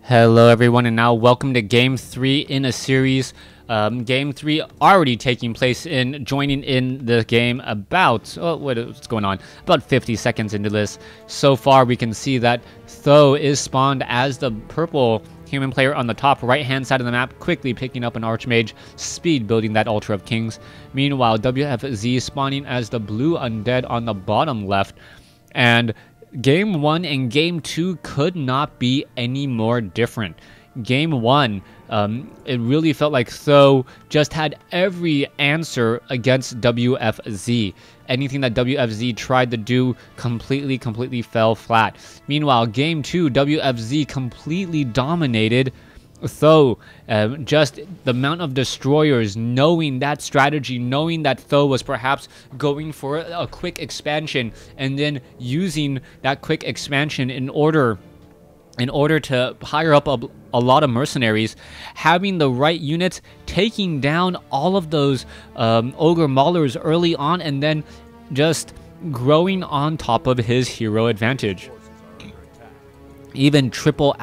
Hello everyone, and now welcome to Game 3 in a series. Game 3 already taking place joining in the game about, what's going on? About 50 seconds into this. So far we can see that Tho is spawned as the purple human player on the top right hand side of the map, quickly picking up an Archmage, speed building that Ultra of Kings. Meanwhile, WFZ spawning as the blue undead on the bottom left, and Game 1 and Game 2 could not be any more different. Game 1, it really felt like Tho just had every answer against WFZ. Anything that WFZ tried to do completely fell flat. Meanwhile, Game 2, WFZ completely dominated Tho. Just the amount of destroyers, knowing that strategy, knowing that Tho was perhaps going for a quick expansion, and then using that quick expansion in order to hire up a lot of mercenaries, having the right units, taking down all of those ogre maulers early on, and then just growing on top of his hero advantage. Even triple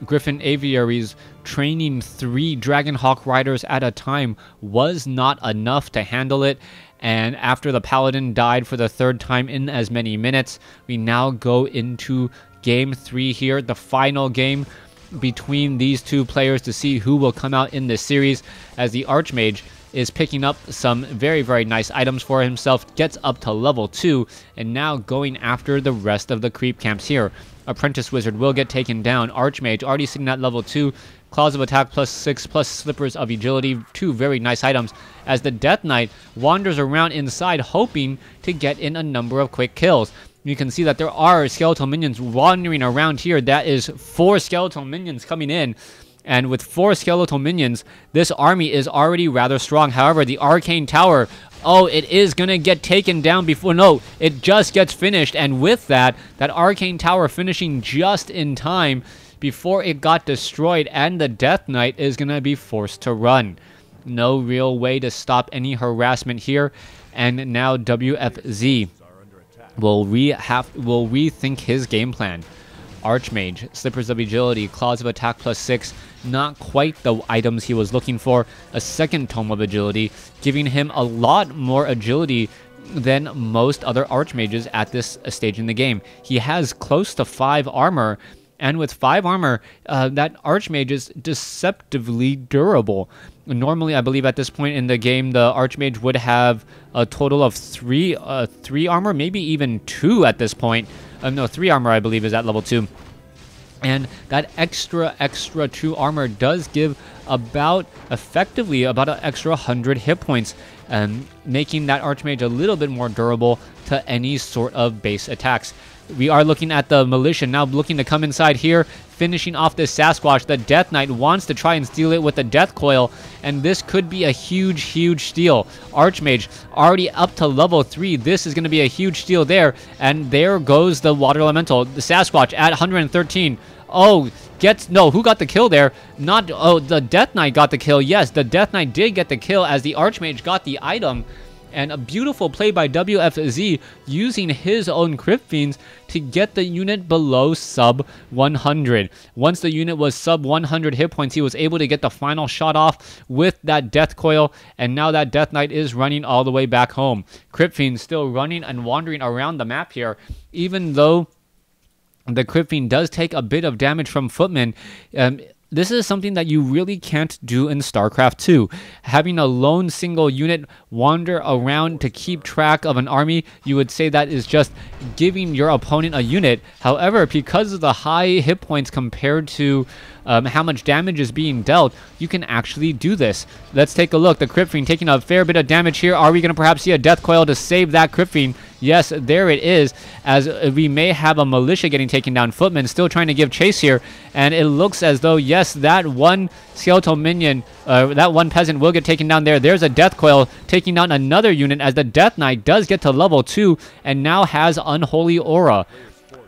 Griffin Aviaries training 3 Dragonhawk Riders at a time was not enough to handle it. And after the Paladin died for the 3rd time in as many minutes, we now go into Game 3 here, the final game between these two players to see who will come out in this series, as the Archmage is picking up some very nice items for himself, gets up to level 2, and now going after the rest of the creep camps here. Apprentice Wizard will get taken down. Archmage already sitting at level 2. Claws of Attack +6 plus Slippers of Agility. 2 very nice items, as the Death Knight wanders around inside hoping to get in a number of quick kills. You can see that there are skeletal minions wandering around here. That is 4 skeletal minions coming in. And with 4 skeletal minions, this army is already rather strong. However, the Arcane Tower, it is going to get taken down before... No, it just gets finished. And with that Arcane Tower finishing just in time before it got destroyed, and the Death Knight is going to be forced to run. No real way to stop any harassment here. And now WFZ will rethink his game plan. Archmage, Slippers of Agility, Claws of Attack +6, not quite the items he was looking for. A 2nd Tome of Agility, giving him a lot more agility than most other Archmages at this stage in the game. He has close to 5 armor, and with 5 armor, that Archmage is deceptively durable. Normally, I believe at this point in the game, the Archmage would have a total of 3 armor, maybe even 2 at this point. No, 3 armor, I believe, is at level 2. And that extra 2 armor does give effectively about an extra 100 hit points, making that Archmage a little bit more durable to any sort of base attacks. We are looking at the Militia now looking to come inside here, finishing off this Sasquatch. The Death Knight wants to try and steal it with the Death Coil, and this could be a huge steal. Archmage already up to level 3. This is going to be a huge steal there, and there goes the Water Elemental. The Sasquatch at 113. Who got the kill there? The Death Knight got the kill. Yes, the Death Knight did get the kill, as the Archmage got the item. And a beautiful play by WFZ, using his own Crypt Fiends to get the unit below sub 100. Once the unit was sub 100 hit points, he was able to get the final shot off with that Death Coil, and now that Death Knight is running all the way back home. Crypt Fiend still running and wandering around the map here, even though the Crypt Fiend does take a bit of damage from Footmen. This is something that you really can't do in StarCraft 2. Having a lone single unit wander around to keep track of an army, you would say that is just giving your opponent a unit. However, because of the high hit points compared to how much damage is being dealt, you can actually do this. Let's take a look. The Crypt Fiend taking a fair bit of damage here. Are we going to perhaps see a Death Coil to save that Crypt Fiend? Yes, there it is, as we may have a Militia getting taken down. Footman still trying to give chase here, and it looks as though, yes, that one skeletal minion, that one peasant will get taken down there. There's a Death Coil taking down another unit, as the Death Knight does get to level 2 and now has Unholy Aura.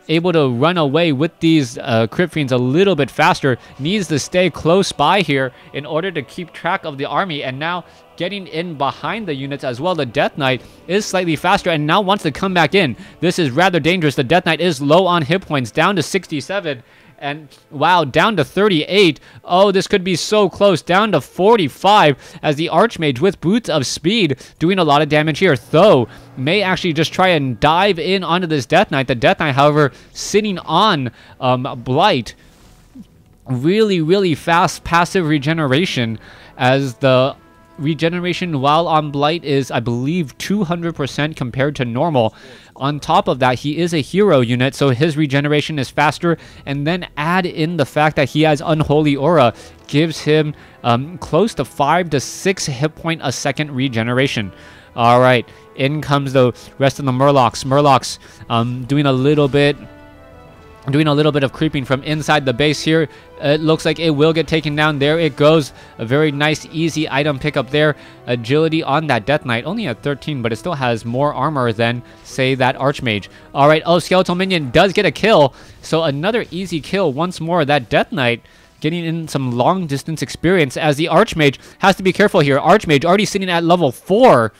Able to run away with these Crypt Fiends a little bit faster. Needs to stay close by here in order to keep track of the army. And now getting in behind the units as well. The Death Knight is slightly faster and now wants to come back in. This is rather dangerous. The Death Knight is low on hit points, down to 67. And wow, down to 38. Oh, this could be so close. Down to 45 as the Archmage with Boots of Speed doing a lot of damage here. Though may actually just try and dive in onto this Death Knight. The Death Knight, however, sitting on Blight. Really, really fast passive regeneration, as the regeneration while on Blight is, I believe, 200% compared to normal. On top of that, he is a hero unit, so his regeneration is faster, and then add in the fact that he has Unholy Aura, gives him close to 5 to 6 hit point a second regeneration. All right, in comes the rest of the Murlocs. Murlocs doing a little bit of creeping from inside the base here. It looks like it will get taken down. There it goes. A very nice, easy item pickup there. Agility on that Death Knight. Only at 13, but it still has more armor than, say, that Archmage. All right. Oh, Skeletal Minion does get a kill. So another easy kill once more. That Death Knight getting in some long-distance experience, as the Archmage has to be careful here. Archmage already sitting at level 4.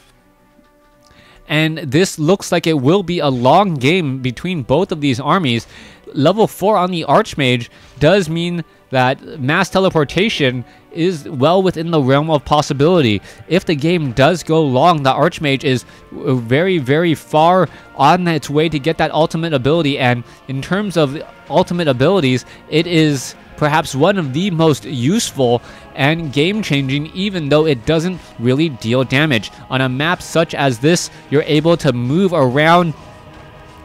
And this looks like it will be a long game between both of these armies. Level 4 on the Archmage does mean that mass teleportation is well within the realm of possibility. If the game does go long, the Archmage is very, very far on its way to get that ultimate ability. And in terms of ultimate abilities, it is perhaps one of the most useful and game-changing, even though it doesn't really deal damage. On a map such as this, you're able to move around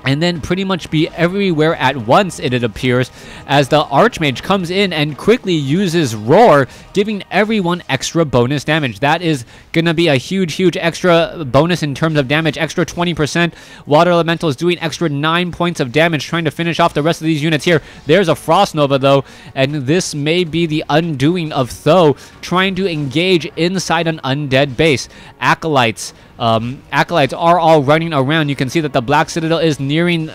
and then pretty much be everywhere at once, it appears, as the Archmage comes in and quickly uses Roar, giving everyone extra bonus damage. That is going to be a huge, huge extra bonus in terms of damage, extra 20%. Water Elemental is doing extra 9 points of damage, trying to finish off the rest of these units here. There's a Frost Nova, though, and this may be the undoing of Tho, trying to engage inside an undead base. Acolytes are all running around. You can see that the Black Citadel is nearing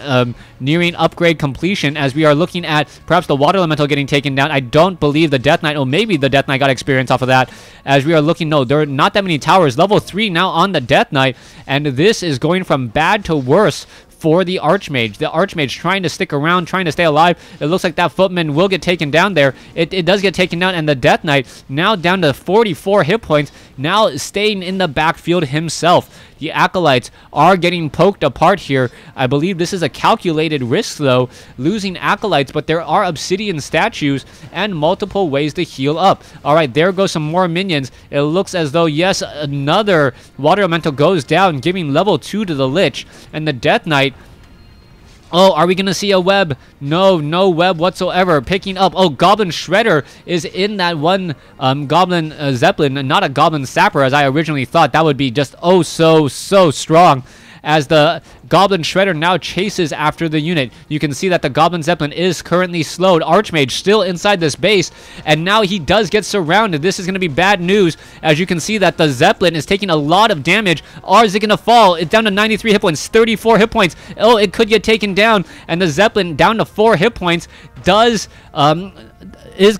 upgrade completion, as we are looking at perhaps the Water Elemental getting taken down. I don't believe the Death Knight, or maybe the Death Knight got experience off of that, as we are looking. No, there are not that many towers. Level 3 now on the Death Knight, and this is going from bad to worse for the Archmage. The Archmage trying to stick around, trying to stay alive. It looks like that Footman will get taken down there. It does get taken down, and the Death Knight now down to 44 hit points, now staying in the backfield himself. The Acolytes are getting poked apart here. I believe this is a calculated risk, though, losing Acolytes, but there are Obsidian statues and multiple ways to heal up. All right, there goes some more minions. It looks as though, yes, another Water Elemental goes down, giving level 2 to the Lich, and the Death Knight. Oh, are we going to see a web? No, no web whatsoever. Picking up. Oh, Goblin Shredder is in that one Goblin Zeppelin. Not a Goblin Sapper, as I originally thought. That would be just oh so strong. As the Goblin Shredder now chases after the unit. You can see that the Goblin Zeppelin is currently slowed. Archmage still inside this base, and now he does get surrounded. This is going to be bad news, as you can see that the Zeppelin is taking a lot of damage. Or is it going to fall? It's down to 93 hit points, 34 hit points. Oh, it could get taken down, and the Zeppelin down to 4 hit points is going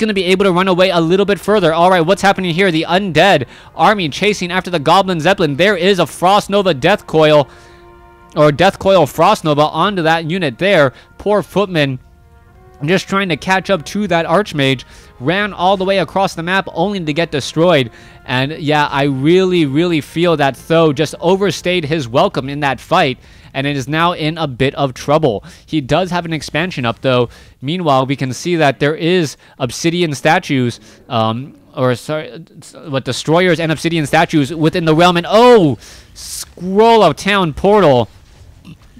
to be able to run away a little bit further. All right, what's happening here? The undead army chasing after the Goblin Zeppelin. There is a Frost Nova Death Coil, or Death Coil Frost Nova onto that unit there. Poor Footman, just trying to catch up to that Archmage, ran all the way across the map only to get destroyed. And yeah, I really feel that Tho just overstayed his welcome in that fight, and it is now in a bit of trouble. He does have an expansion up, though. Meanwhile, we can see that there is Obsidian statues, Destroyers and Obsidian statues within the realm. And oh, Scroll of Town portal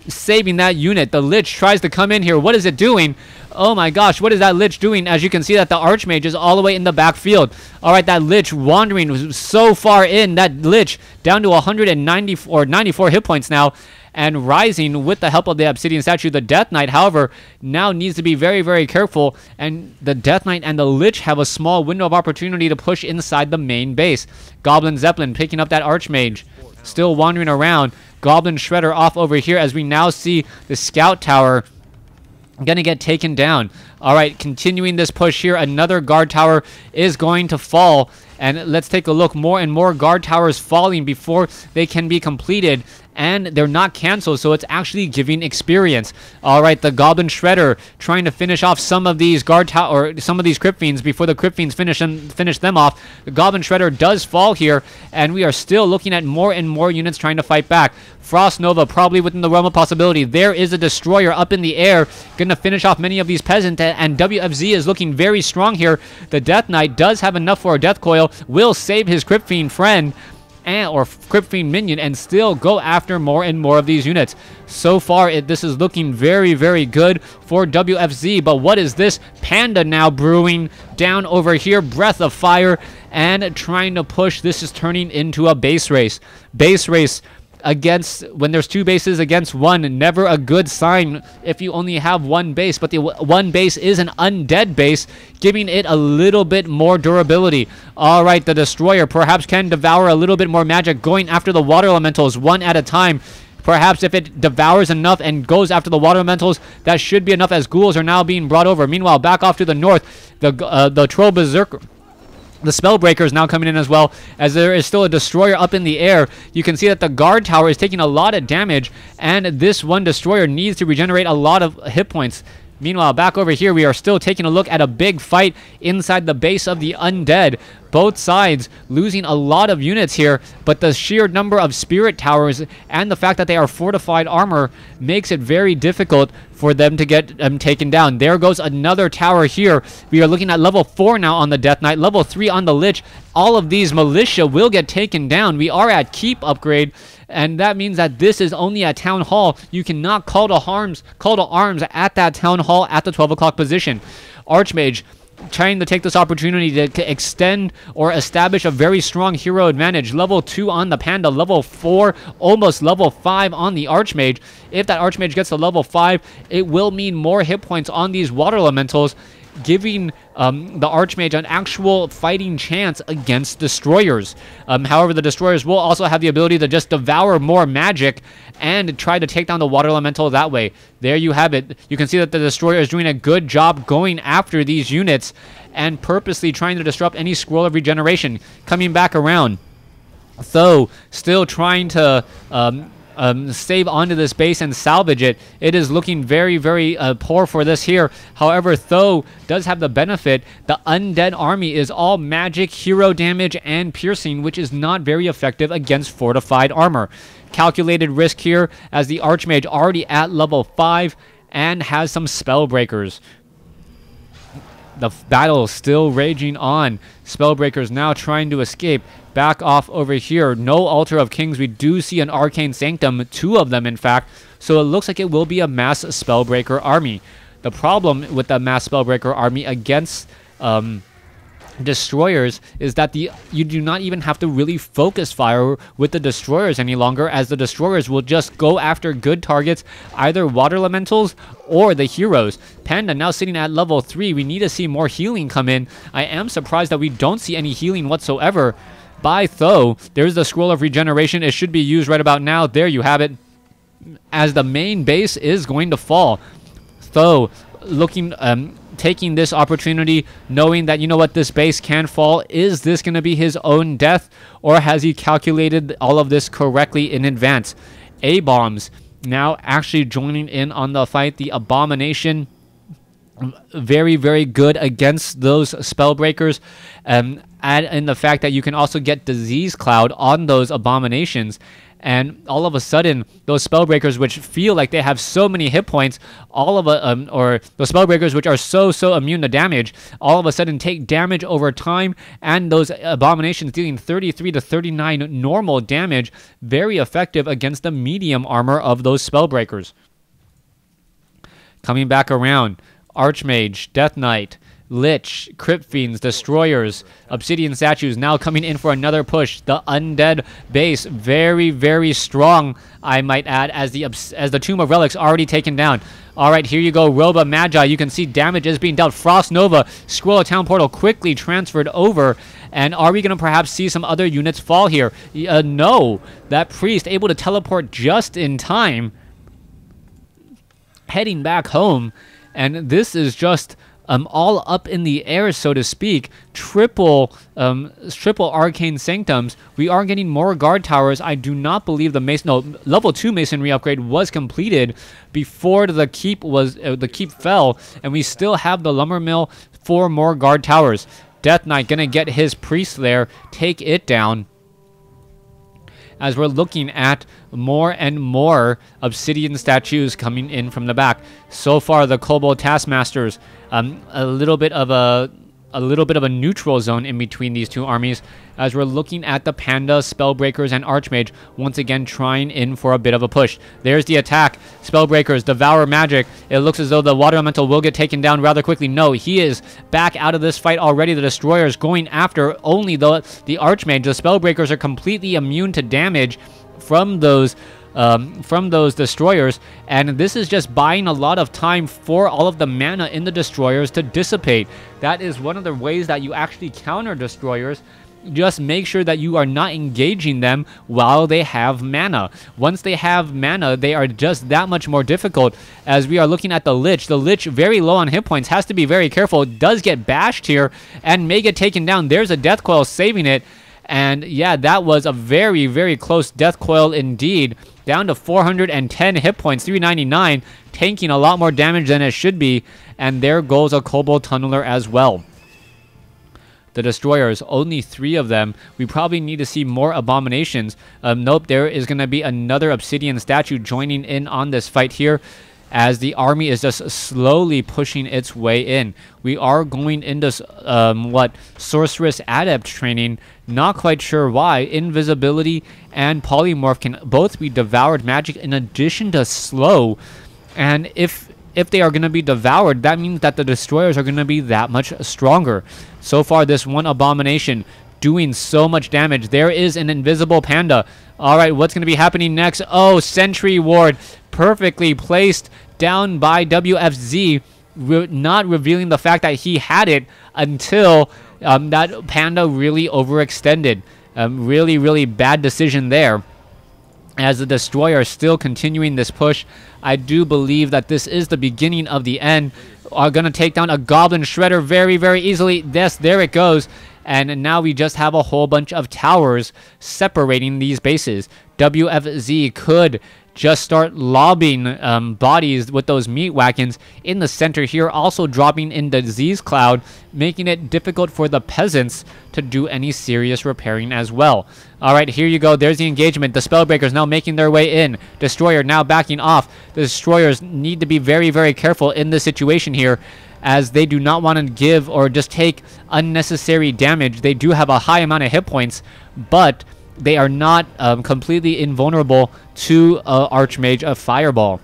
saving that unit. The Lich tries to come in here. What is it doing? Oh my gosh, what is that Lich doing? As you can see that the Archmage is all the way in the backfield. All right, that Lich wandering so far in. That Lich down to 194 or 94 hit points now, and rising with the help of the Obsidian statue. The Death Knight, however, now needs to be very careful, and the Death Knight and the Lich have a small window of opportunity to push inside the main base. Goblin Zeppelin picking up that Archmage, still wandering around. Goblin Shredder off over here, as we now see the Scout Tower gonna get taken down. All right, continuing this push here, another guard tower is going to fall, And let's take a look. More and more guard towers falling before they can be completed. And they're not canceled, so it's actually giving experience. All right, the Goblin Shredder trying to finish off some of these guard tower or some of these Crypt Fiends before the Crypt Fiends finish them off. The Goblin Shredder does fall here, and we are still looking at more and more units trying to fight back. Frost Nova probably within the realm of possibility. There is a Destroyer up in the air, going to finish off many of these peasants, and WFZ is looking very strong here. The Death Knight does have enough for a Death Coil, will save his Crypt Fiend friend, or Crypt Fiend minion, and still go after more and more of these units. So far, this is looking very, very good for WFZ. But what is this? Panda now brewing down over here. Breath of Fire and trying to push. This is turning into a base race. Base race against, when there's two bases against one, never a good sign if you only have one base, but the one base is an undead base, giving it a little bit more durability. All right, the Destroyer perhaps can devour a little bit more magic, going after the water elementals one at a time. Perhaps if it devours enough and goes after the water elementals, that should be enough, as ghouls are now being brought over. Meanwhile, back off to the north, the Troll Berserker, the Spellbreaker is now coming in as well, as there is still a Destroyer up in the air. You can see that the guard tower is taking a lot of damage, and this one Destroyer needs to regenerate a lot of hit points. Meanwhile, back over here, we are still taking a look at a big fight inside the base of the undead. Both sides losing a lot of units here, but the sheer number of spirit towers and the fact that they are fortified armor makes it very difficult for them to get taken down. There goes another tower here. We are looking at level 4 now on the Death Knight, level 3 on the Lich. All of these militia will get taken down. We are at keep upgrade, and that means that this is only at Town Hall. You cannot call to arms at that Town Hall at the 12 o'clock position. Archmage trying to take this opportunity to extend or establish a very strong hero advantage. Level 2 on the Panda, level 4, almost level 5 on the Archmage. If that Archmage gets to level 5, it will mean more hit points on these water elementals, giving the Archmage an actual fighting chance against Destroyers. However, the Destroyers will also have the ability to just devour more magic and try to take down the water elemental that way. There you have it. You can see that the Destroyer is doing a good job going after these units and purposely trying to disrupt any scroll of regeneration. Coming back around, though, still trying to save onto this base and salvage it. It is looking very, very poor for this here. However, Though does have the benefit. The undead army is all magic, hero damage, and piercing, which is not very effective against fortified armor. Calculated risk here, as the Archmage already at level 5 and has some Spellbreakers. The battle is still raging on. Spellbreakers now trying to escape. Back off over here. No Altar of Kings. We do see an Arcane Sanctum, 2 of them in fact. So it looks like it will be a mass Spellbreaker army. The problem with the mass Spellbreaker army against Destroyers is that you do not even have to really focus fire with the Destroyers any longer, as the Destroyers will just go after good targets, either water elementals or the heroes. Panda now sitting at level 3. We need to see more healing come in. I am surprised that we don't see any healing whatsoever by Though. There's the Scroll of Regeneration. It should be used right about now. There you have it, as the main base is going to fall. Though looking taking this opportunity, knowing that, you know what, this base can fall. Is this going to be his own death, or has he calculated all of this correctly in advance? A-bombs now actually joining in on the fight. The Abomination, very, very good against those Spellbreakers. Add in the fact that you can also get Disease Cloud on those Abominations. And all of a sudden, those Spellbreakers, which feel like they have so many hit points, or those Spellbreakers, which are so immune to damage, all of a sudden take damage over time, and those Abominations dealing 33 to 39 normal damage, very effective against the medium armor of those Spellbreakers. Coming back around, Archmage, Death Knight, Lich, Crypt Fiends, Destroyers, Obsidian Statues now coming in for another push. The undead base, very, very strong, I might add, as the Tomb of Relics already taken down. All right, here you go, Roba Magi. You can see damage is being dealt. Frost Nova, Scroll of Town Portal quickly transferred over. And are we going to perhaps see some other units fall here? No. That Priest able to teleport just in time, heading back home. And this is just all up in the air, so to speak. Triple arcane sanctums. We are getting more guard towers. I do not believe the level 2 masonry upgrade was completed before the keep fell, and we still have the lumber mill for more guard towers. Death Knight gonna get his priest there, take it down, as we're looking at more and more obsidian statues coming in from the back. So far, the Kobold Taskmasters, a little bit of a neutral zone in between these two armies, as we're looking at the Panda, Spellbreakers, and Archmage once again trying in for a bit of a push. There's the attack. Spellbreakers devour magic. It looks as though the Water Elemental will get taken down rather quickly. No, he is back out of this fight already. The Destroyers going after only the Archmage. The Spellbreakers are completely immune to damage from those destroyers, and this is just buying a lot of time for all of the mana in the destroyers to dissipate. That is one of the ways that you actually counter destroyers. Just make sure that you are not engaging them while they have mana. Once they have mana, they are just that much more difficult. As we are looking at the Lich very low on hit points, has to be very careful. Does get bashed here and may get taken down. There's a Death Coil saving it. And yeah, that was a very, very close Death Coil indeed. Down to 410 hit points, 399, tanking a lot more damage than it should be. And there goes a Kobold Tunneler as well. The Destroyers, only 3 of them. We probably need to see more Abominations. Nope, there is going to be another Obsidian statue joining in on this fight here, as the army is just slowly pushing its way in. We are going into Sorceress Adept training. Not quite sure why. Invisibility and Polymorph can both be devoured magic in addition to slow. And if they are going to be devoured, that means that the Destroyers are going to be that much stronger. So far, this one Abomination doing so much damage. There is an Invisible Panda. Alright, what's going to be happening next? Oh, Sentry Ward. Perfectly placed down by WFZ, not revealing the fact that he had it until that Panda really overextended. Really, really bad decision there. As the Destroyer still continuing this push, I do believe that this is the beginning of the end. Are going to take down a Goblin Shredder very, very easily. Yes, there it goes. And now we just have a whole bunch of towers separating these bases. WFZ could just start lobbing bodies with those meat wagons in the center here, also dropping in Disease Cloud, making it difficult for the peasants to do any serious repairing as well. Alright, here you go. There's the engagement. The Spellbreakers now making their way in. Destroyer now backing off. The Destroyers need to be very, very careful in this situation here, as they do not want to give or just take unnecessary damage. They do have a high amount of hit points, but they are not completely invulnerable to Archmage of Fireball.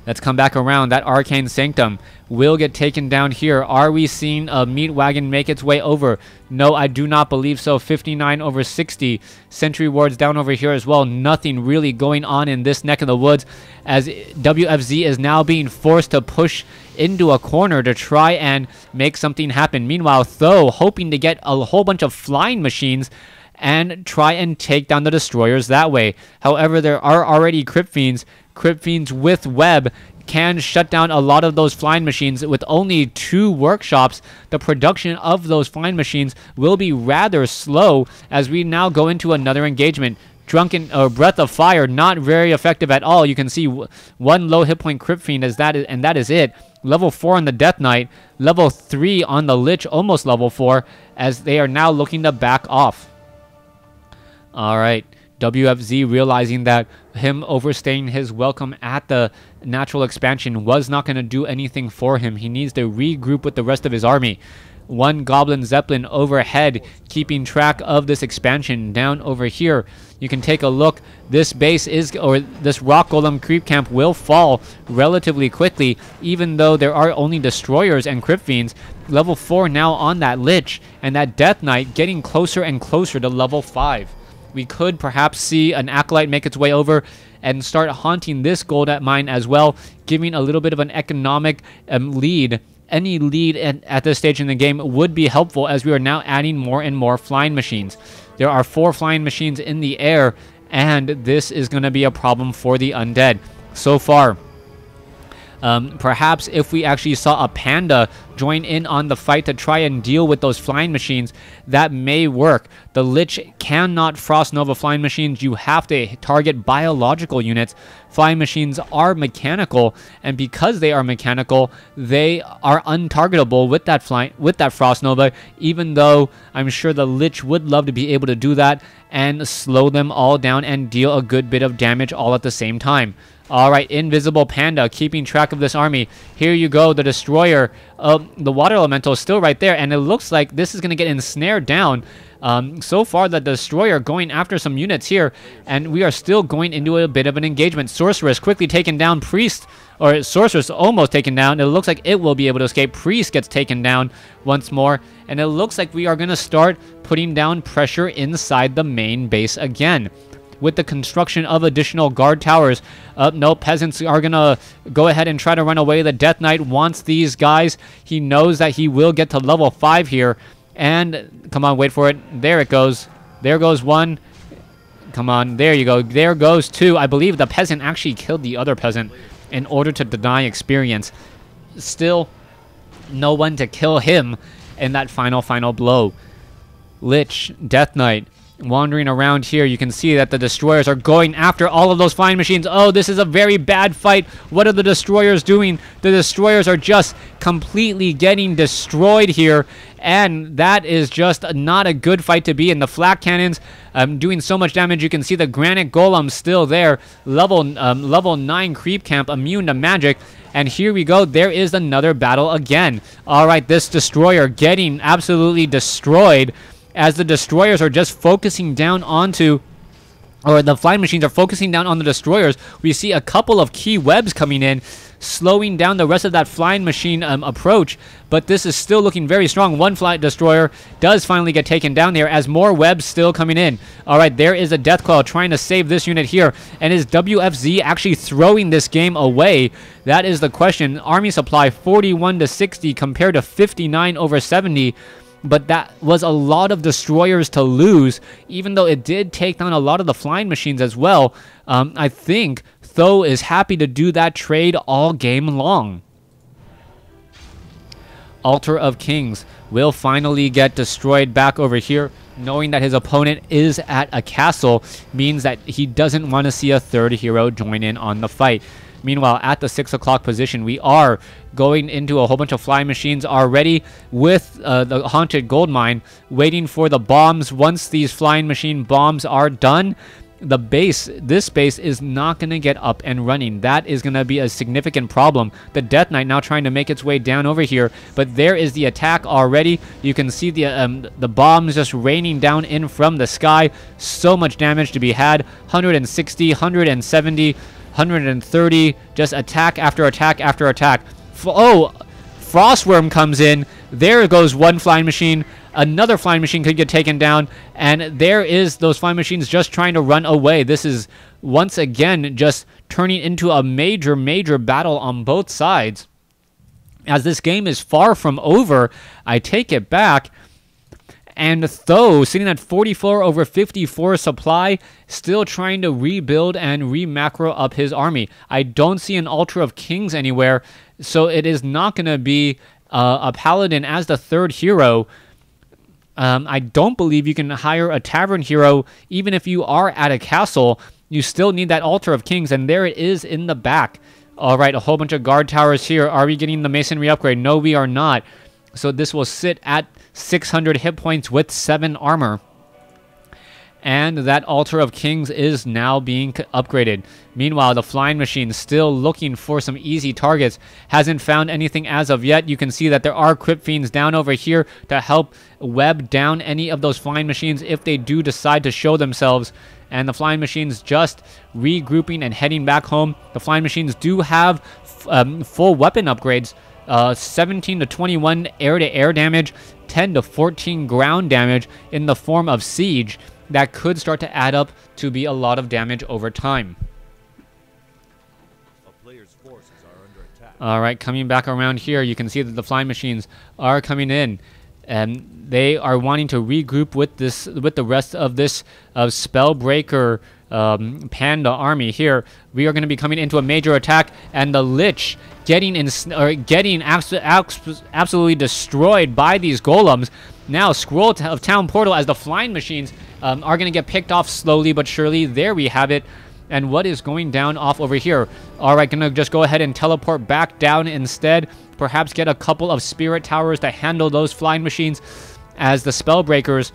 Let's come back around. That Arcane Sanctum will get taken down here. Are we seeing a meat wagon make its way over? No, I do not believe so. 59 over 60. Sentry Wards down over here as well. Nothing really going on in this neck of the woods, as WFZ is now being forced to push into a corner to try and make something happen. Meanwhile, Tho hoping to get a whole bunch of flying machines and try and take down the Destroyers that way. However, there are already Crypt Fiends. Crypt Fiends with Web can shut down a lot of those flying machines. With only 2 workshops, the production of those flying machines will be rather slow, as we now go into another engagement. Breath of Fire, not very effective at all. You can see 1 low hit point Crypt Fiend, and that is it. Level 4 on the Death Knight, level 3 on the Lich, almost level 4, as they are now looking to back off. Alright, WFZ realizing that him overstaying his welcome at the natural expansion was not going to do anything for him. He needs to regroup with the rest of his army. 1 Goblin Zeppelin overhead, keeping track of this expansion. Down over here, you can take a look. This base this Rock Golem creep camp will fall relatively quickly, even though there are only Destroyers and Crypt Fiends. Level 4 now on that Lich, and that Death Knight getting closer and closer to level 5. We could perhaps see an Acolyte make its way over and start haunting this gold mine as well, giving a little bit of an economic lead. Any lead at this stage in the game would be helpful, as we are now adding more and more flying machines. There are 4 flying machines in the air, and this is going to be a problem for the undead. So far, Perhaps if we actually saw a Panda join in on the fight to try and deal with those flying machines, that may work. The Lich cannot Frost Nova flying machines. You have to target biological units. Flying machines are mechanical, and because they are mechanical, they are untargetable with that Frost Nova, even though I'm sure the Lich would love to be able to do that and slow them all down and deal a good bit of damage all at the same time. Alright, Invisible Panda keeping track of this army. Here you go, the Destroyer. The Water Elemental is still right there, and it looks like this is going to get ensnared down. So far, the Destroyer going after some units here, and we are still going into a bit of an engagement. Sorceress quickly taken down. Priest, or Sorceress almost taken down. It looks like it will be able to escape. Priest gets taken down once more, and it looks like we are going to start putting down pressure inside the main base again, with the construction of additional guard towers. No, peasants are gonna go ahead and try to run away. The Death Knight wants these guys. He knows that he will get to level 5 here. And, come on, wait for it. There it goes. There goes one. Come on, there you go. There goes two. I believe the peasant actually killed the other peasant in order to deny experience. Still, no one to kill him in that final blow. Lich, Death Knight, wandering around here. You can see that the Destroyers are going after all of those flying machines. Oh, this is a very bad fight. What are the Destroyers doing? The Destroyers are just completely getting destroyed here, and that is just not a good fight to be in. The flak cannons doing so much damage. You can see the Granite Golem still there. Level 9 creep camp, immune to magic. And here we go. There is another battle again. All right, this Destroyer getting absolutely destroyed, as the Destroyers are just focusing down onto, or the flying machines are focusing down on the Destroyers. We see a couple of key webs coming in, slowing down the rest of that flying machine approach, but this is still looking very strong. One flight Destroyer does finally get taken down there, as more webs still coming in. All right, there is a Deathcoil trying to save this unit here, and is WFZ actually throwing this game away? That is the question. Army supply 41 to 60 compared to 59 over 70. But that was a lot of Destroyers to lose, even though it did take down a lot of the flying machines as well. I think Tho is happy to do that trade all game long. Altar of Kings will finally get destroyed back over here, knowing that his opponent is at a castle, means that he doesn't want to see a third hero join in on the fight. Meanwhile, at the 6 o'clock position, we are going into a whole bunch of flying machines already with the Haunted Gold Mine, waiting for the bombs. Once these flying machine bombs are done, this base is not going to get up and running. That is going to be a significant problem. The Death Knight now trying to make its way down over here, but there is the attack already. You can see the bombs just raining down in from the sky. So much damage to be had. 160, 170... 130, just attack after attack after attack. Frostworm comes in. There goes one flying machine. Another flying machine could get taken down. And there is those flying machines just trying to run away. This is, once again, just turning into a major battle on both sides. As this game is far from over, I take it back. And Tho, sitting at 44 over 54 supply, still trying to rebuild and re-macro up his army. I don't see an Altar of Kings anywhere, so it is not going to be a Paladin as the third hero. I don't believe you can hire a Tavern hero, even if you are at a castle. You still need that Altar of Kings, and there it is in the back. All right, a whole bunch of guard towers here. Are we getting the Masonry upgrade? No, we are not. So this will sit at 600 hit points with 7 armor. And that Altar of Kings is now being upgraded. Meanwhile, the flying machine still looking for some easy targets. Hasn't found anything as of yet. You can see that there are Crypt Fiends down over here to help web down any of those flying machines if they do decide to show themselves. And the flying machines just regrouping and heading back home. The flying machines do have full weapon upgrades. 17 to 21 air-to-air damage, 10 to 14 ground damage in the form of siege. That could start to add up to be a lot of damage over time. All right, coming back around here, you can see that the flying machines are coming in, and they are wanting to regroup with the rest of this Spellbreaker Panda army here. We are going to be coming into a major attack, and the Lich getting absolutely destroyed by these golems. Now, Scroll of Town Portal, as the flying machines are going to get picked off slowly but surely. There we have it. And what is going down off over here? All right, gonna just go ahead and teleport back down instead. Perhaps get a couple of spirit towers to handle those flying machines as the Spellbreakers,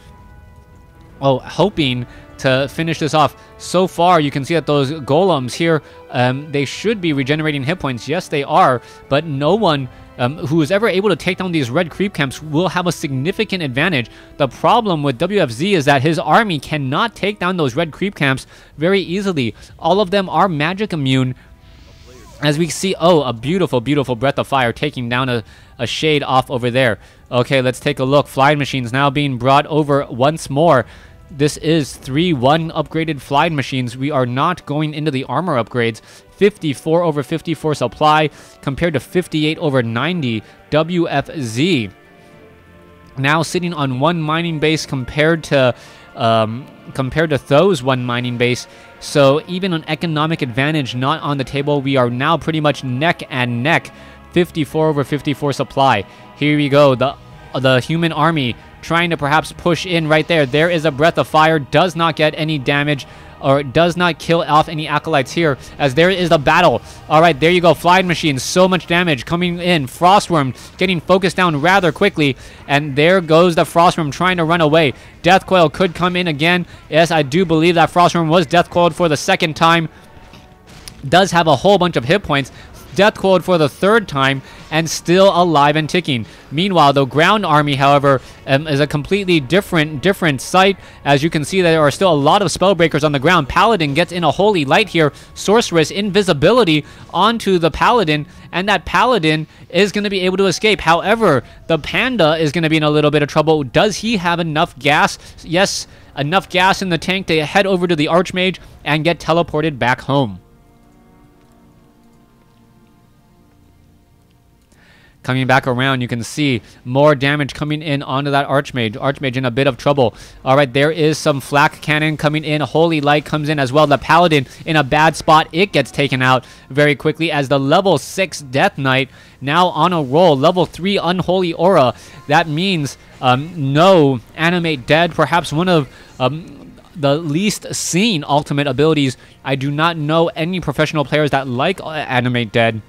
hoping to finish this off. So far, you can see that those golems here, they should be regenerating hit points. Yes, they are, but no one who is ever able to take down these red creep camps will have a significant advantage. The problem with WFZ is that his army cannot take down those red creep camps very easily. All of them are magic immune. As we see, a beautiful, beautiful Breath of Fire taking down a shade off over there. Okay, let's take a look. Flying machines now being brought over once more. This is 3-1 upgraded flying machines. We are not going into the armor upgrades. 54 over 54 supply compared to 58 over 90 WFZ. Now sitting on 1 mining base compared to Tho's 1 mining base. So even an economic advantage not on the table. We are now pretty much neck and neck. 54 over 54 supply. Here we go. The human army trying to perhaps push in right there. There is a Breath of Fire. Does not get any damage, or does not kill off any acolytes here, as there is the battle. All right, there you go. Flying machines, so much damage coming in. Frostworm getting focused down rather quickly, and there goes the Frostworm trying to run away. Death Coil could come in again. Yes, I do believe that Frostworm was Death Coiled for the second time. Does have a whole bunch of hit points. Death Coiled for the third time, and still alive and ticking. Meanwhile, the ground army, however, is a completely different sight. As you can see, there are still a lot of Spellbreakers on the ground. Paladin gets in a Holy Light here. Sorceress, invisibility onto the Paladin, and that Paladin is going to be able to escape. However, the Panda is going to be in a little bit of trouble. Does he have enough gas? Yes, enough gas in the tank to head over to the Archmage and get teleported back home. Coming back around, you can see more damage coming in onto that Archmage. Archmage in a bit of trouble. All right, there is some Flak Cannon coming in. Holy Light comes in as well. The Paladin in a bad spot. It gets taken out very quickly as the level 6 Death Knight now on a roll. Level 3 Unholy Aura. That means no Animate Dead. Perhaps one of the least seen ultimate abilities. I do not know any professional players that like Animate Dead.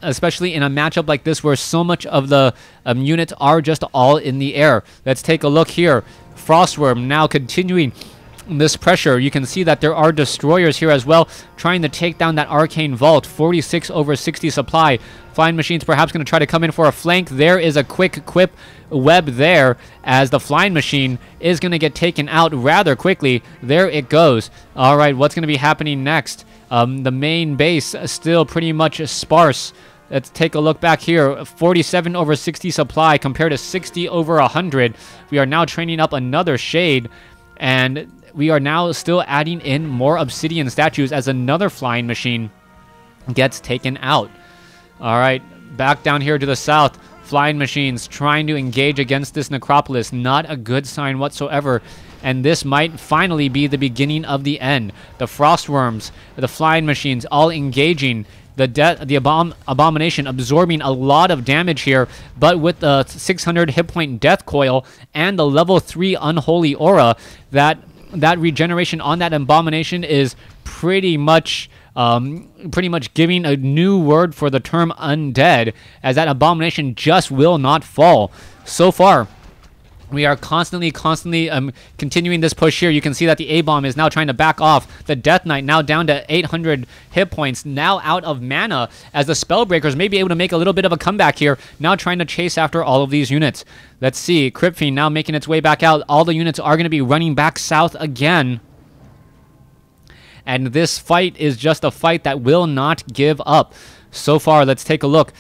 Especially in a matchup like this where so much of the units are just all in the air. Let's take a look here. Frostworm now continuing this pressure. You can see that there are destroyers here as well, trying to take down that Arcane Vault. 46 over 60 supply. Flying machines perhaps going to try to come in for a flank. There is a quick quip web there, as the flying machine is going to get taken out rather quickly. There it goes. All right, what's going to be happening next? The main base still pretty much sparse. Let's take a look back here. 47 over 60 supply compared to 60 over 100. We are now training up another Shade, and we are now still adding in more Obsidian statues as another flying machine gets taken out. All right, back down here to the south. Flying machines trying to engage against this Necropolis. Not a good sign whatsoever. And this might finally be the beginning of the end. The Frostworms, the flying machines, all engaging. The Abomination absorbing a lot of damage here, but with the 600 hit point Death Coil and the level 3 Unholy Aura, that regeneration on that Abomination is pretty much giving a new word for the term undead, as that Abomination just will not fall. So far, we are constantly continuing this push here. You can see that the A-Bomb is now trying to back off. The Death Knight now down to 800 hit points, now out of mana, as the Spellbreakers may be able to make a little bit of a comeback here, now trying to chase after all of these units. Let's see, Crypt Fiend now making its way back out. All the units are going to be running back south again. And this fight is just a fight that will not give up. So far, let's take a look.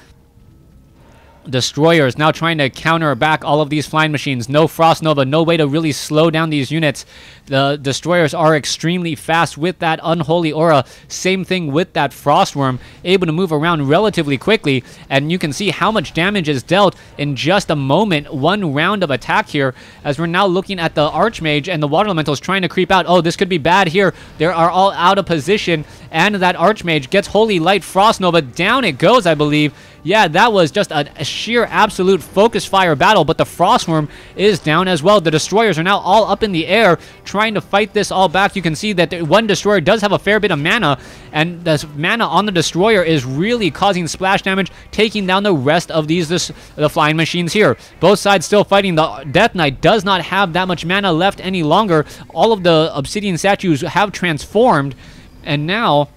Destroyers now trying to counter back all of these flying machines. No Frost Nova, no way to really slow down these units. The Destroyers are extremely fast with that Unholy Aura. Same thing with that Frost Worm, able to move around relatively quickly. And you can see how much damage is dealt in just a moment. One round of attack here, as we're now looking at the Archmage and the Water Elementals trying to creep out. Oh, this could be bad here. They are all out of position. And that Archmage gets Holy Light Frost Nova. Down it goes, I believe. Yeah, that was just a sheer absolute focus fire battle, but the Frostworm is down as well. The Destroyers are now all up in the air trying to fight this all back. You can see that one Destroyer does have a fair bit of mana, and the mana on the Destroyer is really causing splash damage, taking down the rest of the flying machines here. Both sides still fighting. The Death Knight does not have that much mana left any longer. All of the Obsidian statues have transformed, and now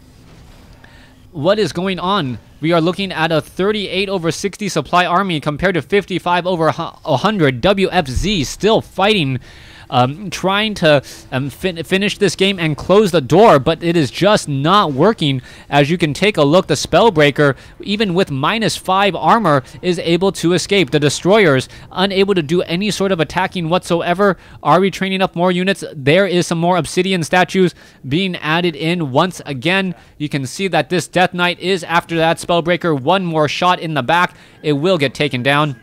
what is going on? We are looking at a 38/60 supply army compared to 55/100. WFZ still fighting, trying to finish this game and close the door, but it is just not working. As you can take a look, the Spellbreaker, even with -5 armor, is able to escape. The Destroyers, unable to do any sort of attacking whatsoever. Are we training up more units? There is some more Obsidian statues being added in once again. You can see that this Death Knight is after that Spellbreaker. One more shot in the back. It will get taken down.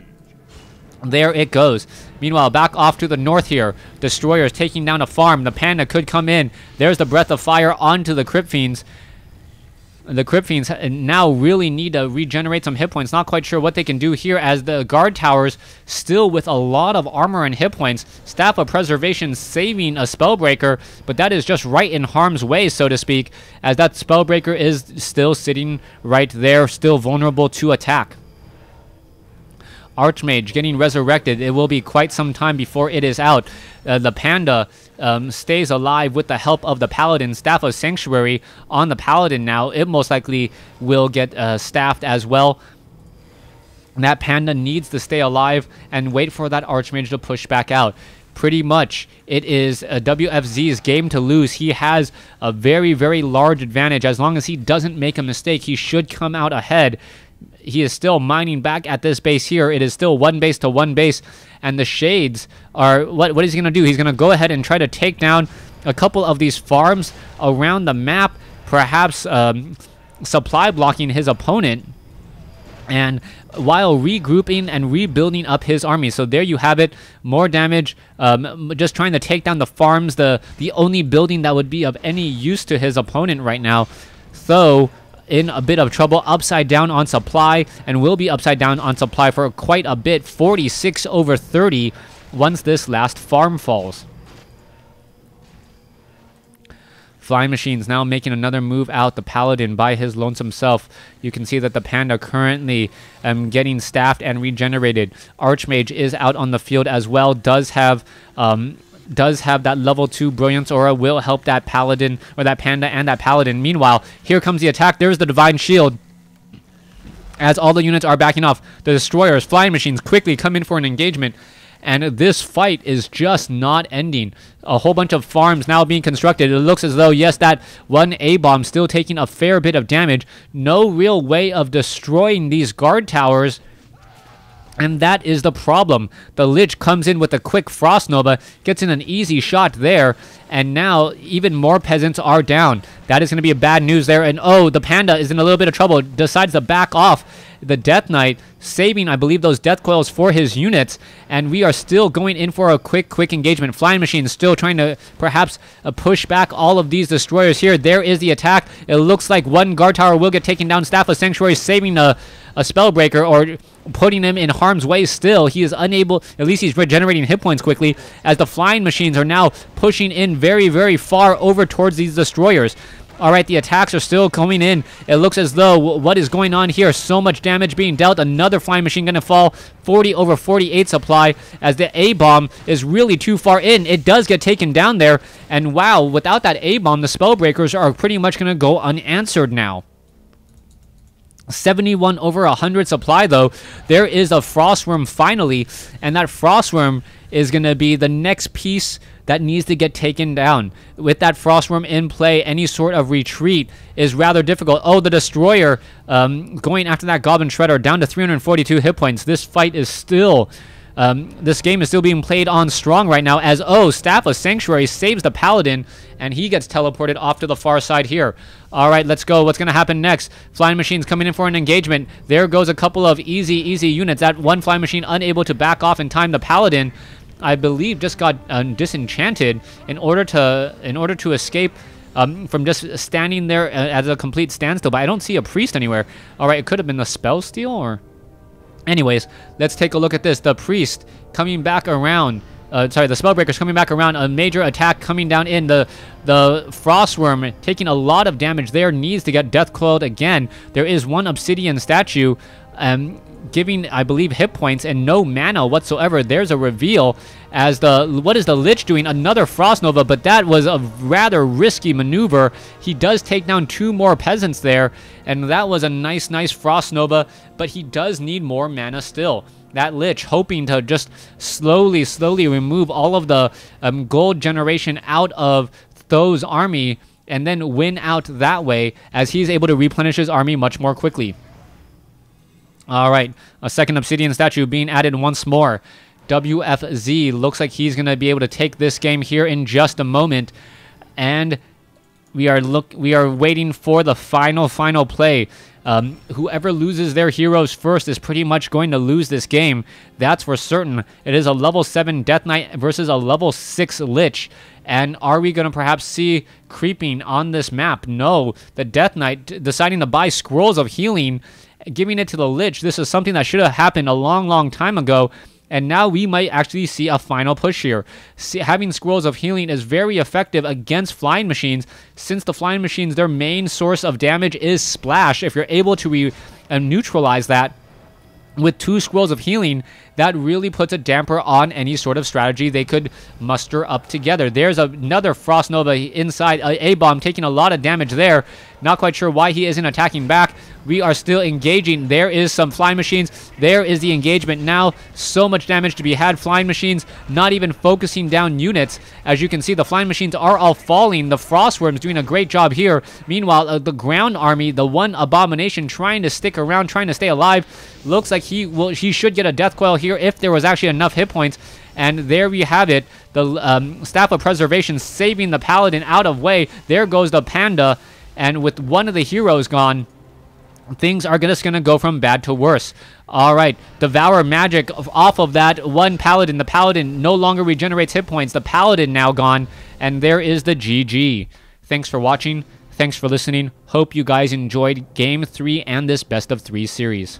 There it goes. Meanwhile, back off to the north here. Destroyers taking down a farm. The Panda could come in. There's the Breath of Fire onto the Crypt Fiends. The Crypt Fiends now really need to regenerate some hit points. Not quite sure what they can do here, as the guard towers still with a lot of armor and hit points. Staff of Preservation saving a Spellbreaker, but that is just right in harm's way, so to speak, as that Spellbreaker is still sitting right there, still vulnerable to attack. Archmage getting resurrected. It will be quite some time before it is out. The Panda stays alive with the help of the Paladin. Staff of Sanctuary on the Paladin now. It most likely will get staffed as well. That Panda needs to stay alive and wait for that Archmage to push back out. Pretty much, it is WFZ's game to lose. He has a very, very large advantage. As long as he doesn't make a mistake, he should come out ahead. He is still mining back at this base here. It is still one base to one base. And the Shades are... What is he going to do? He's going to go ahead and try to take down a couple of these farms around the map. Perhaps supply blocking his opponent. And while regrouping and rebuilding up his army. So there you have it. More damage. Just trying to take down the farms. The only building that would be of any use to his opponent right now. So... in a bit of trouble, upside down on supply, and will be upside down on supply for quite a bit. 46/30 once this last farm falls. Flying Machines now making another move out. The Paladin by his lonesome self. You can see that the Panda currently getting staffed and regenerated. Archmage is out on the field as well. Does have that level 2 Brilliance Aura, will help that Paladin, or that Panda and that Paladin. Meanwhile, here comes the attack. There's the Divine Shield. As all the units are backing off, the Destroyers, Flying Machines quickly come in for an engagement. And this fight is just not ending. A whole bunch of farms now being constructed. It looks as though, yes, that one A-bomb still taking a fair bit of damage. No real way of destroying these guard towers. And that is the problem. The Lich comes in with a quick Frost Nova, gets in an easy shot there, and now even more peasants are down. That is going to be a bad news there. And oh, the Panda is in a little bit of trouble, decides to back off. The Death Knight saving, I believe, those death coils for his units, and we are still going in for a quick engagement. Flying Machines still trying to perhaps push back all of these Destroyers here. There is the attack. It looks like one guard tower will get taken down. Staff of Sanctuary saving a Spellbreaker, or putting him in harm's way still. He is unable, at least he's regenerating hit points quickly, as the Flying Machines are now pushing in very, very far over towards these Destroyers. Alright, the attacks are still coming in. It looks as though, what is going on here? So much damage being dealt. Another Flying Machine going to fall. 40/48 supply, as the A-bomb is really too far in. It does get taken down there. And wow, without that A-bomb, the Spellbreakers are pretty much going to go unanswered now. 71 over 100 supply, though. There is a Frostworm finally, and that Frostworm is going to be the next piece that needs to get taken down. With that Frostworm in play, any sort of retreat is rather difficult. Oh, the Destroyer going after that Goblin Shredder down to 342 hit points. This fight is still... this game is still being played on strong right now as, Staff of Sanctuary saves the Paladin, and he gets teleported off to the far side here. All right, let's go. What's going to happen next? Flying Machine's coming in for an engagement. There goes a couple of easy units. That one Flying Machine unable to back off in time. The Paladin, I believe, just got disenchanted in order to escape from just standing there as a complete standstill. But I don't see a priest anywhere. All right, it could have been the spell steal or... Anyways, let's take a look at this. The priest coming back around. The Spellbreaker's coming back around. A major attack coming down in. The Frostworm taking a lot of damage there. Needs to get Death Coiled again. There is one Obsidian statue giving, I believe, hit points and no mana whatsoever. There's a reveal as what is the Lich doing? Another Frost Nova, but that was a rather risky maneuver. He does take down 2 more peasants there, and that was a nice Frost Nova, but he does need more mana still. That Lich hoping to just slowly remove all of the gold generation out of Tho's army and then win out that way, as he's able to replenish his army much more quickly. All right, a second Obsidian statue being added once more. WFZ looks like he's going to be able to take this game here in just a moment. And we are waiting for the final play. Whoever loses their heroes first is pretty much going to lose this game. That's for certain. It is a level 7 Death Knight versus a level 6 Lich. And are we going to perhaps see creeping on this map? No. The Death Knight deciding to buy Scrolls of Healing, giving it to the Lich. This is something that should have happened a long time ago. And now we might actually see a final push here. Having Scrolls of Healing is very effective against Flying Machines, since the Flying Machines, their main source of damage is Splash. If you're able to neutralize that with 2 Scrolls of Healing, that really puts a damper on any sort of strategy they could muster up together. There's another Frost Nova inside. A-Bomb taking a lot of damage there. Not quite sure why he isn't attacking back. We are still engaging. There is some Flying Machines. There is the engagement now. So much damage to be had. Flying Machines not even focusing down units. As you can see, the Flying Machines are all falling. The Frostworm's doing a great job here. Meanwhile, the ground army, the one Abomination trying to stick around, trying to stay alive. Looks like he should get a Death Coil here if there was actually enough hit points. And there we have it. The Staff of Preservation saving the Paladin out of way. There goes the Panda. And with one of the heroes gone, things are just going to go from bad to worse. All right, Devour Magic off of that one Paladin. The Paladin no longer regenerates hit points. The Paladin now gone, and there is the GG. Thanks for watching. Thanks for listening. Hope you guys enjoyed Game 3 and this Best of 3 series.